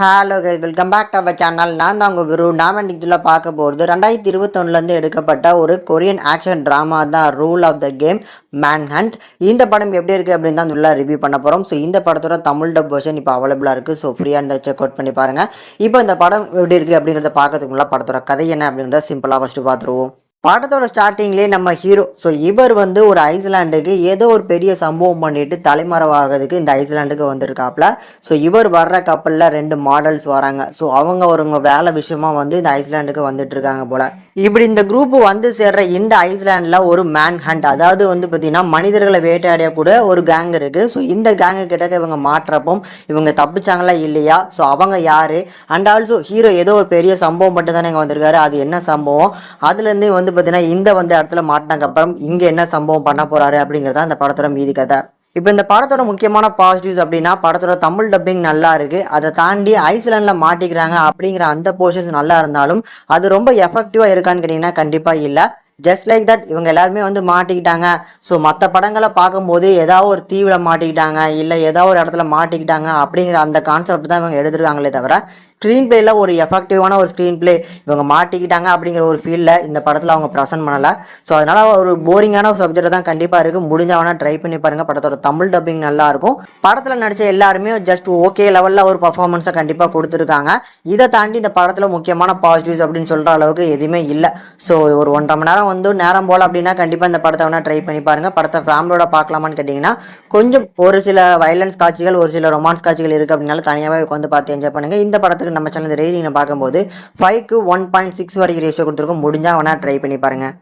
Hello guys, welcome back to our channel. நான் தான் உங்கள் குரு. நாம் இதில் பார்க்க போகிறது 2021 எடுக்கப்பட்ட ஒரு கொரியன் ஆக்ஷன் ட்ராமா தான் Rule of the Game Manhunt. இந்த படம் எப்படி இருக்குது அப்படின்னு தான் உள்ள ரிவ்யூ பண்ண போகிறோம். ஸோ இந்த படத்தோட தமிழ் டப் வெர்ஷன் இப்போ அவைலபிளாக இருக்குது. ஸோ ஃப்ரீயாக இருந்தால் செக் அவுட் பண்ணி பாருங்கள். இப்போ இந்த படம் எப்படி இருக்குது அப்படிங்கிறத பார்க்கறதுக்கு முன்னாடி படத்தோட கதை என்ன அப்படிங்கிறத சிம்பிளாக ஃபஸ்ட்டு பார்த்துருவோம். படத்தோட ஸ்டார்டிங்லேயே நம்ம ஹீரோ இவர் ஒரு ஐஸ்லாண்டுக்கு ஏதோ ஒரு பெரிய சம்பவம் பண்ணிட்டு தலைமறைவாகிறதுக்கு இந்த ஐஸ்லாண்டுக்கு வந்திருக்காப்புல. இவர் வர்ற கப்பலில் 2 மாடல்ஸ் வராங்க. அவங்க ஒரு வேலை விஷயமா இந்த ஐஸ்லாண்டுக்கு வந்துட்டு இருக்காங்க போல. இப்படி இந்த குரூப் வந்து சேர்ற இந்த ஐஸ்லாண்டில் ஒரு மேன் ஹண்ட், அதாவது பார்த்தீங்கன்னா மனிதர்களை வேட்டையாடக்கூடிய ஒரு கேங் இருக்குது. இந்த கேங்கு கிட்ட இவங்க மாற்றப்போ இவங்க தப்பிச்சாங்களா இல்லையா, அவங்க யார், அண்ட் ஆல்சோ ஹீரோ ஏதோ ஒரு பெரிய சம்பவம் மட்டும் தானே இங்கே வந்திருக்காரு. அது என்ன சம்பவம், அதுலேருந்து பார்த்தீங்கன்னா இந்த இடத்துல மாட்டினதுக்கு அப்புறம் இங்கே என்ன சம்பவம் பண்ண போறாரு அப்படிங்கிறத அந்த படத்தோட மீதி கதை. இப்போ இந்த படத்தோட முக்கியமான பாசிட்டிவ்ஸ் அப்படின்னா படத்தோட தமிழ் டப்பிங் நல்லா இருக்கு. அதை தாண்டி ஐஸ்லாண்டில் மாட்டிக்கிறாங்க அப்படிங்கிற அந்த போர்ஷன்ஸ் நல்லா இருந்தாலும் அது ரொம்ப எஃபெக்டிவாக இருக்கான்னு கேட்டிங்கன்னா கண்டிப்பாக இல்லை. ஜஸ்ட் லைக் தட் இவங்க எல்லாருமே மாட்டிக்கிட்டாங்க. மற்ற படங்களை பார்க்கும்போது ஏதாவது ஒரு தீவில் மாட்டிக்கிட்டாங்க, இல்லை ஏதாவது ஒரு இடத்துல மாட்டிக்கிட்டாங்க அப்படிங்கிற அந்த கான்செப்ட் தான் இவங்க எடுத்துருக்காங்களே தவிர ஸ்க்ரீன் பிளேயில் ஒரு எஃபெக்டிவான ஒரு ஸ்க்ரீன் பிளே இவங்க மாட்டிக்கிட்டாங்க அப்படிங்கிற ஒரு ஃபீலில் இந்த படத்தில் அவங்க ப்ரெசென்ட் பண்ணலை. அதனால் ஒரு போரிங்கான ஒரு சப்ஜெக்ட் தான் கண்டிப்பாக இருக்குது. முடிஞ்சவனா ட்ரை பண்ணி பாருங்கள். படத்தோட தமிழ் டப்பிங் நல்லாயிருக்கும். படத்தில் நடித்த எல்லாருமே ஜஸ்ட் ஓகே லெவலில் ஒரு பர்ஃபார்மன்ஸை கண்டிப்பாக கொடுத்துருக்காங்க. இதை தாண்டி இந்த படத்தில் முக்கியமான பாசிட்டிவ்ஸ் அப்படின்னு சொல்கிற அளவுக்கு எதுவுமே இல்லை. ஒரு 1.5 மணி நேரம் நேரம் போல் அப்படின்னா கண்டிப்பாக இந்த படத்தை வேணால் ட்ரை பண்ணி பாருங்கள். படத்தை ஃபேமிலியோட பார்க்கலாமான்னு கேட்டிங்கன்னா கொஞ்சம் ஒரு சில வைலன்ஸ் காட்சிகள், ஒரு சில ரொமான்ஸ் காட்சிகள் இருக்குது அப்படின்னால தனியாகவே பார்த்து என்ஜாய் பண்ணுங்கள். இந்த படத்துக்கு நம்ம சேனல் ரேட்டிங் பார்க்கும்போது 5க்கு 1.6 வரைக்கும் ரேஷியோ கொடுத்துருக்கோம். முடிஞ்சால் வேணால் ட்ரை பண்ணி பாருங்கள்.